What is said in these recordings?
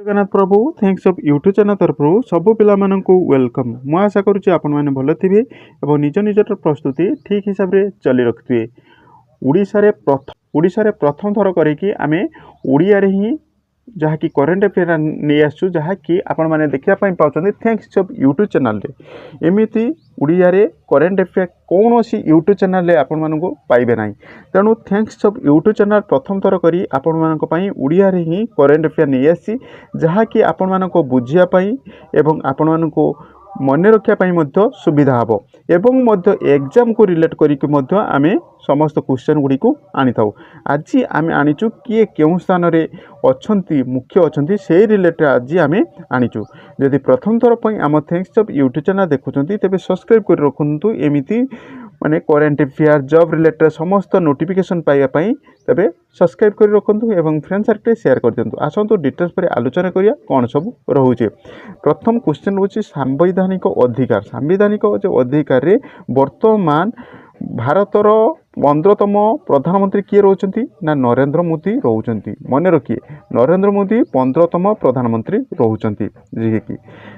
Jagannath Prabhu thanks of YouTube channel तरफ सबु पिला माननकु वेलकम। मु आशा करुच्ची आपण मैंने भल थे और निज निजर प्रस्तुति ठीक हिसाब से चली रखुए। ओडिशा रे प्रथम थर करिकी आमे ओडिया रे ही जहाँकि करेन्ट अफेयर नहीं आसु जहाँकि आपण मैंने देखा पाँच थैंक्स ऑफ यूट्यूब चैनल रे एमती ओडिया रे करेन्ट अफेयर कौन सी यूट्यूब चैनल रे आपण मानक पाइबे ना। तेणु थैंक्स ऑफ यूट्यूब चैनल प्रथम थर करी आपण मानक पई ओडिया रे ही करेन्ट अफेयर नहीं आसी जहाँकि आपण मानक बुझिया पई एवं आपण मानक मन रखा सुविधा हम एवं एग्जाम को रिलेट करिक आमे समस्त क्वेश्चन गुड़ी को आनी था। आज आम आनीचु किए क्यों स्थान रे अच्छी मुख्य अच्छा से रिलेटेड आज आम आनीचु। जदि प्रथम थर पर आम थैंक्स ऑफ यूट्यूब चैनल देखुं तेज सब्सक्राइब कर रखु एमती माने करेन्ट अफेयर जॉब रिलेटेड समस्त नोटिफिकेशन पाइबापी तेरे सब्सक्राइब कर रखु एवं फ्रेंड सर्कल शेयर कर दिंतु। आसतु डिटेल्स पर आलोचना करिया कौन सब रोचे। प्रथम क्वेश्चन रोचे संवैधानिक अधिकार। संवैधानिक अधिकार रे वर्तमान भारतर 15तम प्रधानमंत्री किए रोचंती ना नरेंद्र मोदी रोचंती। मन रखिए नरेंद्र मोदी 15तम प्रधानमंत्री रोचंती जी की।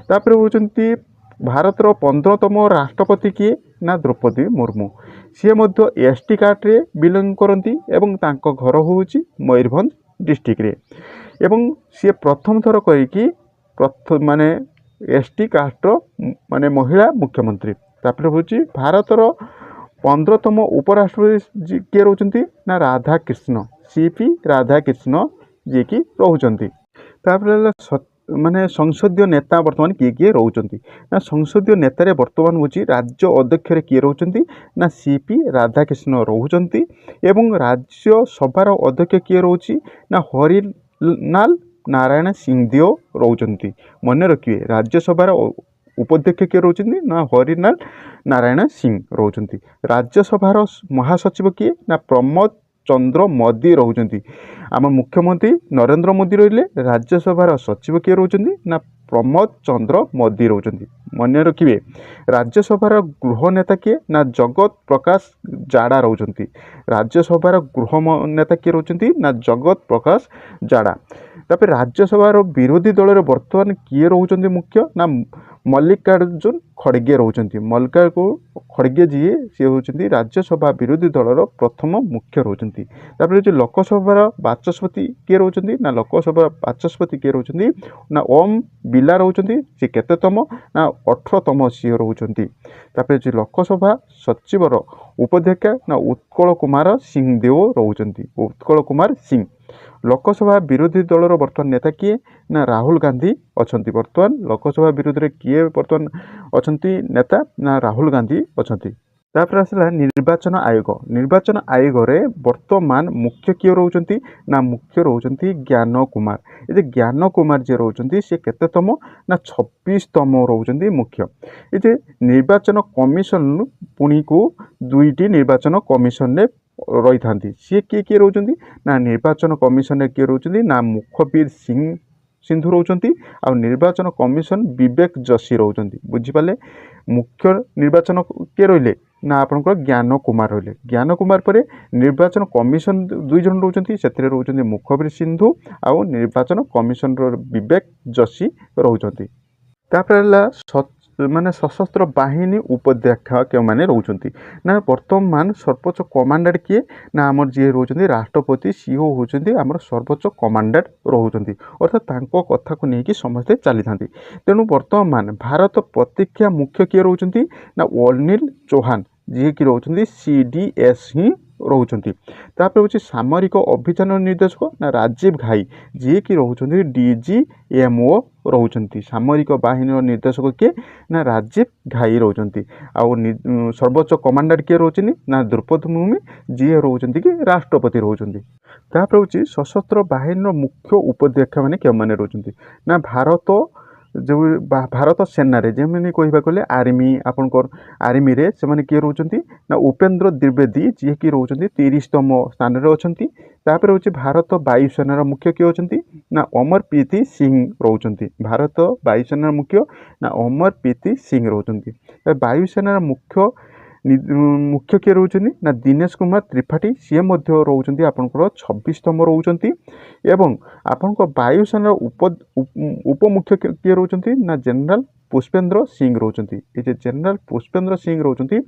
तापर होचंती भारतर 15तम राष्ट्रपति किए ना द्रौपदी मुर्मू। सी मध्य एसटी कार्ड रे बिलोंग करती एवं तांको घर होउची मयूरभंज डिस्ट्रिक्ट रे एवं सी प्रथम थर करिकी प्रथम माने एसटी कास्ट माने महिला मुख्यमंत्री। तापर होची भारतर 15तम उपराष्ट्रपति किए रोचंती ना राधा कृष्ण सीपी राधा कृष्ण जी की रोचंती। तापर माने संसदीय नेता वर्तमान किए किए रोचंती ना संसदीय नेता रे वर्तमान होची राज्य अध्यक्ष रे किए रोचंती ना सीपी राधा कृष्ण रोचंती एवं राज्य सभार अध्यक्ष किए रोची ना हरिलाल नारायण सिंहदेव रोचंती। मन रखिए राज्यसभार उपाध्यक्ष किए रोचंती ना हरिलाल नारायण सिंह रोचंती। राज्यसभार महासचिव किए ना प्रमोद चंद्र मोदी रोचंती। आम मुख्यमंत्री नरेंद्र मोदी रहिले राज्यसभार सचिव किए रोचंती ना प्रमोद चंद्र मोदी रोचंती। मन रखिए राज्यसभार गृह नेता किए ना जगत प्रकाश जाड़ा रोचंती। राज्यसभार गृह नेता किए रोचंती ना जगत प्रकाश जाड़ा। तापर राज्यसभार विरोधी दल वर्तमान किए रोचंती मुख्य ना मल्लिकार्जुन खड़गे रोचंती। मल्लिकार्जुन खड़गे जी सी होचंती राज्यसभा विरोधी दलर प्रथम मुख्य रोचंती। तापर जो लोकसभार बाचस्पति किए रोचंती ना लोकसभा बाचस्पति किए रोचंती ना ओम बिरला रोचंती। सी केतेतम ना 18तम सी रोचंती। तापर जो लोकसभा सचिवर उपाध्यक्ष ना उत्कल कुमार सिंहदेव रोचंती। उत्कल कुमार सिंह। लोकसभा विरोधी दलर वर्तमान नेता किए ना राहुल गांधी अछंती। वर्तमान लोकसभा विरोधी रे किए वर्तमान अछंती नेता ना राहुल गांधी अछंती। तापर आसला निर्वाचन आयोग। निर्वाचन आयोग रे वर्तमान मुख्य किए रोचंती ना मुख्य रोचंती ज्ञान कुमार। ये ज्ञान कुमार जे रोचंती से केतेतम ना 26तम रोचंती मुख्य। ये निर्वाचन कमिशन पुणी को दुईटी निर्वाचन कमिशन ने रही था सी किए किए रोचंती ना निर्वाचन कमिशन किए रोचंती ना मुखबीर सिंह सिंधु रोचंती आ निर्वाचन कमिशन विवेक जोशी रोचंती। बुझिपाले मुख्य निर्वाचन किए रहिले ना आपनकर ज्ञान कुमार रहिले। ज्ञान कुमार पर निर्वाचन कमिशन दुई जन रोचंती से रोचंती मुखबीर सिंधु आ निर्वाचन कमिशन विवेक जोशी रोचंती। तापर माने सशस्त्र बाहिनी उपाध्यक्ष क्यों माने रोचंती ना वर्तमान सर्वोच्च कमांडर किए ना आमर जी रोचंती राष्ट्रपति सीओ होचंती आमर सर्वोच्च कमांडर रोचंती अर्थात तांको कथा को लेकिन समस्ते चली था। तेणु वर्तमान भारत प्रतिरक्षा मुख्य किए रोचंती ना अनिल चौहान जी की रोचंती CDS ही रोचंती। तापर होची सामरिक अभियान निर्देशक ना राजीव घाई जी की रोचंती DGMO रोचंती। सामरिक बाहिनी निर्देशक किए ना राजीव घाई रोचंती। आउ सर्वोच्च कमांडर किए रोचनी ना द्रौपदी मुर्मू जी रोचंती कि राष्ट्रपति रोचंती। तापर होची सशस्त्र बाहिनी मुख्य उपाध्यक्ष माने के माने रोचंती ना जो भारत सेना रे जेमनि कहबा गले आर्मी आपनकर आर्मी रे से माने के रोचंती ना उपेंद्र द्विवेदी जी की रोचंती 30तम स्थान रे अछंती। तापर होची भारत वायुसेना मुख्य के अछंती ना अमरप्रीत सिंह रोचंती। भारत वायुसेना मुख्य ना अमरप्रीत सिंह रोचंती। वायुसेना मुख्य मुख्य किए रोचंती ना दिनेश कुमार त्रिपाठी सी रोचंती आपनकर 26तम रोचंती एवं आपनक वायुसेना उपमुख्य किए रोचंती ना जनरल पुष्पेंद्र सिंह रोचंती। ये जनरल पुष्पेंद्र सिंह रोचंती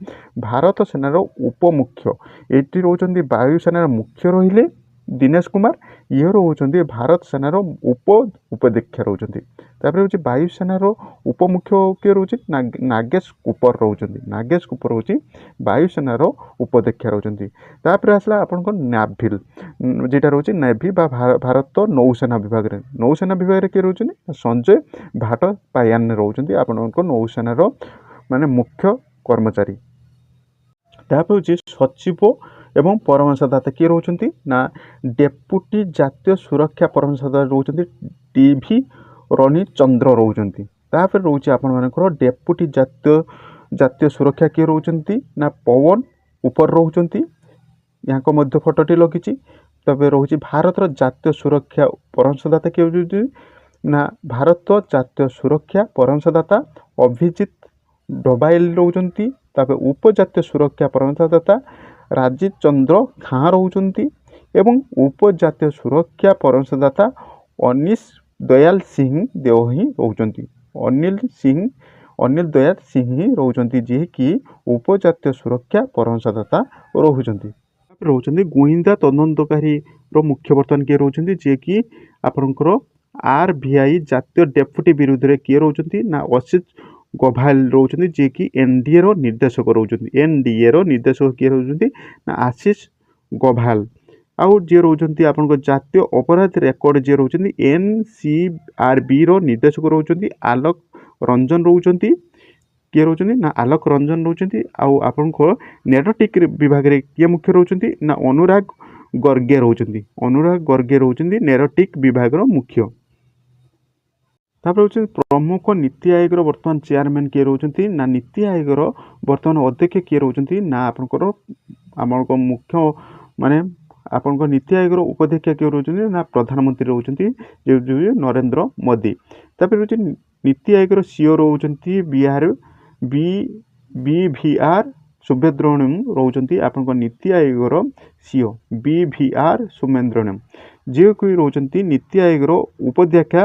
भारत सेनार उपमुख्य ये रोचंती वायुसेनार मुख्य रहिले दिनेश कुमार ये रोचंती भारत सेनार उपाध्यक्ष रोचंती। तापर हूँ वायुसेनार उपमुख्य किए रोचे नागेश कुपर रोचंती। नागेश कुपर हूँ वायुसेनार उपाध्यक्ष रोचंती। तापर आसला आपनकर नाभिल जेटा रोचे नेभी बा भारत नौसेना विभाग रे नौसेना विभाग रे किए रोचंती संजय भाट पायान रोचंती आपनकर नौसेनार माने मुख्य कर्मचारी। तापर हूँ सचिव एवं परामर्शदाता किए रोचंती ना डेपुटी जातीय सुरक्षा परामर्शदाता रोचंती टीवी रनी चंद्र रोचंती। तापर रोचे आपण मानकर डेपुटी जातीय सुरक्षा किए रोचंती ना पवन ऊपर रोचंती यहाँ मध्य फोटोटी लगी। तबे रोचे भारत जातीय सुरक्षा परामर्शदाता किए रोचंती ना भारत जातीय सुरक्षा परामर्शदाता अभिजीत डोभाल रोचंती। तापर उपजातीय सुरक्षा परामर्शदाता राजीव चंद्र खाँ रोचंती एवं उपजातीय सुरक्षा परामर्शदाता अनिश दयाल सिंह देवही रोचंती। अनिल दयाल सिंह ही रोचंती जी कि उपजातीय सुरक्षा परामर्शदाता रोचंती। रोचंती गुइंदा तदंतकारी मुख्य बर्तमान किए रोचंती जे कि आपनकर RBI जातीय डेपुटी विरुद्ध रे किए रोचंती ना असित गोभाल रोचंती जे कि NDA रो निर्देशक रोचंती। NDA रो निर्देशक किए रोचंती ना आशीष गोभाल। आउ जे रोचंती आपनकर जातीय अपराध रेकर्ड जे रोचंती NCRB रो निर्देशक रोचंती आलोक रंजन रोचंती। किए रोचंती ना आलोक रंजन रोचंती। आउ आपनकर नेरोटिक विभाग रे किए मुख्य रोचंती ना अनुराग गर्गे रोचंती। अनुराग गर्गे रोचंती नेरोटिक विभाग रो मुख्य। तापर हूँ प्रमुख नीति आयोग बर्तमान चेयरमैन किए रोचंती ना नीति आयोग बर्तमान अध्यक्ष किए रोचंती ना आपनकर आमको मुख्य माने आपनकर नीति आयोग उपाध्यक्ष किए रोचंती ना प्रधानमंत्री रोचंती जे नरेंद्र मोदी। तापर हूँ नीति आयोग CEO रोचंती BVR सुभद्रण्यम रोचंती आपनकर नीति आयोग CEO BVR सुमेंद्रण्यम जे कोई रोचंती नीति आयोग उपाध्यक्ष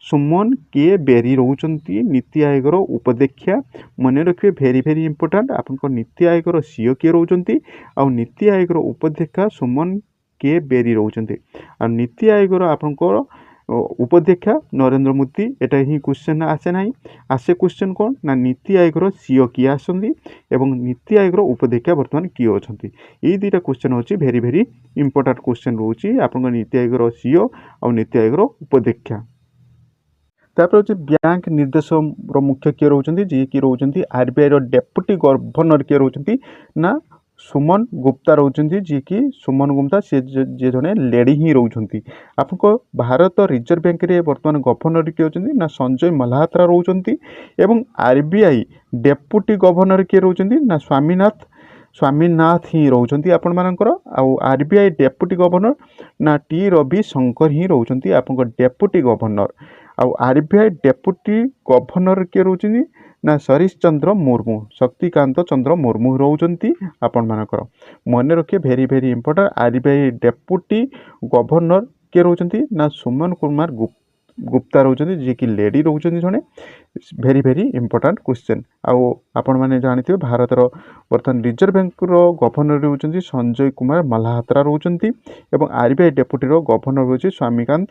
सुमन के बेरी रोचंती। नीति आयोग उपाध्यक्ष मन रखिए भेरी भेरी इंपोर्टेंट आपनकर नीति आयोग CEO किए रोचंती आ नीति आयोग उपाध्यक्ष सुमन के बेरी रोचंती। आ नीति आयोग आपनकर उपाध्यक्ष नरेंद्र मोदी। एटा ही क्वेश्चन आसे ना आसे क्वेश्चन कौन ना नीति आयोग CEO किए आसंती एवं नीति आयोग उपाध्यक्ष बर्तमान किए अच्छा ये दुईटा क्वेश्चन होची भेरी भेरी इंपोर्टेंट क्वेश्चन रोची आपनकर नीति आयोग CEO और नीति आयोग उपाध्यक्ष। तापर हूँ बैंक निर्देशक मुख्य किए रोचंती जी कि रोचंती RBI डेपुटी गवर्नर किए रोचंती ना सुमन गुप्ता रोचंती जी कि सुमन गुप्ता से जे जने लेडी ही रोचंती। आपको भारत रिजर्व बैंक रे वर्तमान गवर्नर किए होचंती ना संजय मल्होत्रा रोचंती एवं RBI डेपुटी गवर्नर किए रोचंती ना स्वामीनाथ ही रोचंती आपण मानकर। आउ RBI डेपुटी गवर्नर ना T रवि शंकर ही रोचंती आपन डेपुटी गवर्नर। आउ RBI डेपुटी गवर्नर किए रोचंती ना सरीश चंद्र मुर्मू शक्तिकांत चंद्र मुर्मू रोचंती आपण मानकर। मन रखिए भेरी भेरी इंपोर्टेंट RBI डेपुटी गवर्नर किए रोचंती ना सुमन कुमार गुप्ता रोचंती जे कि लेडी रोचंती जने भेरी भेरी इंपोर्टेंट क्वेश्चन। आउ आपण माने जानिथिबे भारत रो वर्तमान रिजर्व बैंक रो गवर्नर रोचंती संजय कुमार मल्होत्रा रोचंती एवं RBI डेपुटी रो गवर्नर रोची स्वामीकांत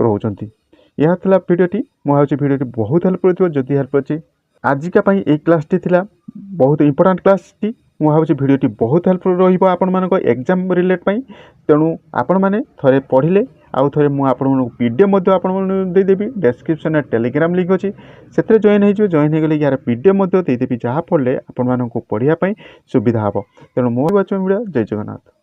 रोचंती। यह थिला वीडियोटी मुझे वीडियोटी बहुत हेल्पफुल थी। जदि हेल्प अच्छी आजिका ये क्लासटी थिला बहुत इंपोर्टेंट क्लासटी मुझे वीडियोटी बहुत हेल्पफुल रहिबो आपण मानको एग्जाम रिलेट पई। तेणु आपण माने थरे पढ़िले आउ थरे मु आपण मानको PDF मध्ये आपण मानको दे देबी डिस्क्रिप्शन रे टेलीग्राम लिंक अछि सेतरे जॉइन हे जो जॉइन हे गेले यार PDF मध्ये दे देबी जहा पढ़ले आपण मानको पढ़िया पई सुविधा हबो। तेणु मो वाचन वीडियो जय जगन्नाथ।